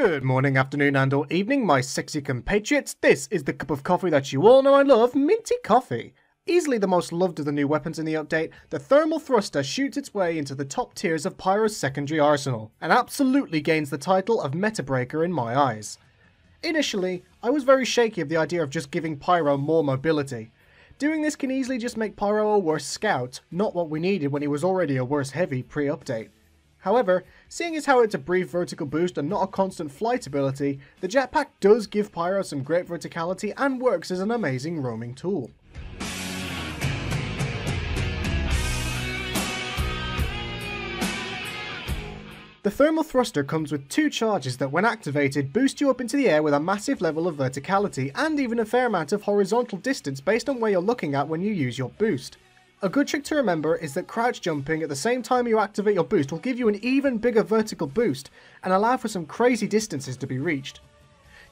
Good morning, afternoon and or evening, my sexy compatriots. This is the cup of coffee that you all know and love, minty coffee. Easily the most loved of the new weapons in the update, the thermal thruster shoots its way into the top tiers of Pyro's secondary arsenal, and absolutely gains the title of meta breaker in my eyes. Initially, I was very shaky of the idea of just giving Pyro more mobility. Doing this can easily just make Pyro a worse scout, not what we needed when he was already a worse heavy pre-update. However, seeing as how it's a brief vertical boost and not a constant flight ability, the jetpack does give Pyro some great verticality and works as an amazing roaming tool. The thermal thruster comes with two charges that when activated boost you up into the air with a massive level of verticality and even a fair amount of horizontal distance based on where you're looking at when you use your boost. A good trick to remember is that crouch jumping at the same time you activate your boost will give you an even bigger vertical boost and allow for some crazy distances to be reached.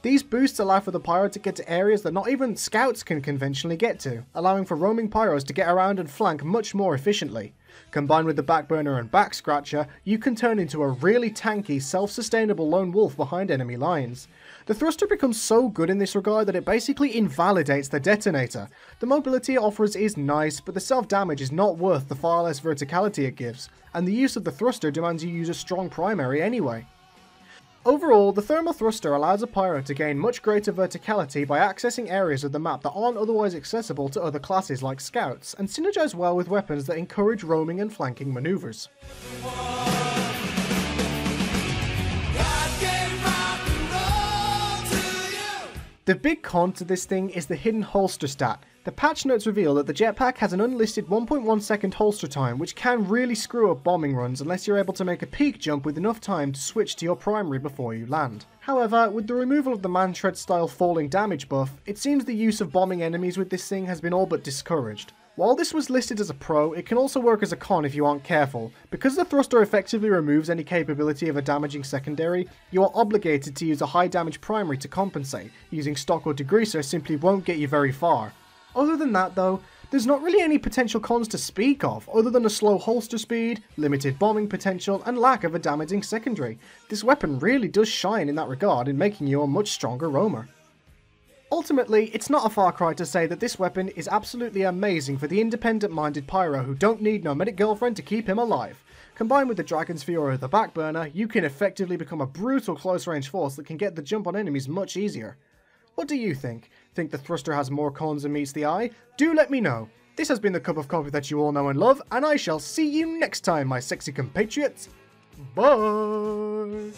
These boosts allow for the Pyro to get to areas that not even scouts can conventionally get to, allowing for roaming Pyros to get around and flank much more efficiently. Combined with the backburner and back scratcher, you can turn into a really tanky, self-sustainable lone wolf behind enemy lines. The thruster becomes so good in this regard that it basically invalidates the detonator. The mobility it offers is nice, but the self-damage is not worth the far less verticality it gives, and the use of the thruster demands you use a strong primary anyway. Overall, the thermal thruster allows a Pyro to gain much greater verticality by accessing areas of the map that aren't otherwise accessible to other classes like scouts, and synergize well with weapons that encourage roaming and flanking maneuvers. The big con to this thing is the hidden holster stat. The patch notes reveal that the jetpack has an unlisted 1.1 second holster time, which can really screw up bombing runs unless you're able to make a peak jump with enough time to switch to your primary before you land. However, with the removal of the man-tread style falling damage buff, it seems the use of bombing enemies with this thing has been all but discouraged. While this was listed as a pro, it can also work as a con if you aren't careful. Because the thruster effectively removes any capability of a damaging secondary, you are obligated to use a high damage primary to compensate. Using stock or degreaser simply won't get you very far. Other than that though, there's not really any potential cons to speak of, other than a slow holster speed, limited bombing potential, and lack of a damaging secondary. This weapon really does shine in that regard in making you a much stronger roamer. Ultimately, it's not a far cry to say that this weapon is absolutely amazing for the independent-minded Pyro who don't need no medic girlfriend to keep him alive. Combined with the Dragon's Fury or the Backburner, you can effectively become a brutal close-range force that can get the jump on enemies much easier. What do you think? Think the thruster has more cons than meets the eye? Do let me know. This has been the cup of coffee that you all know and love, and I shall see you next time, my sexy compatriots. Bye!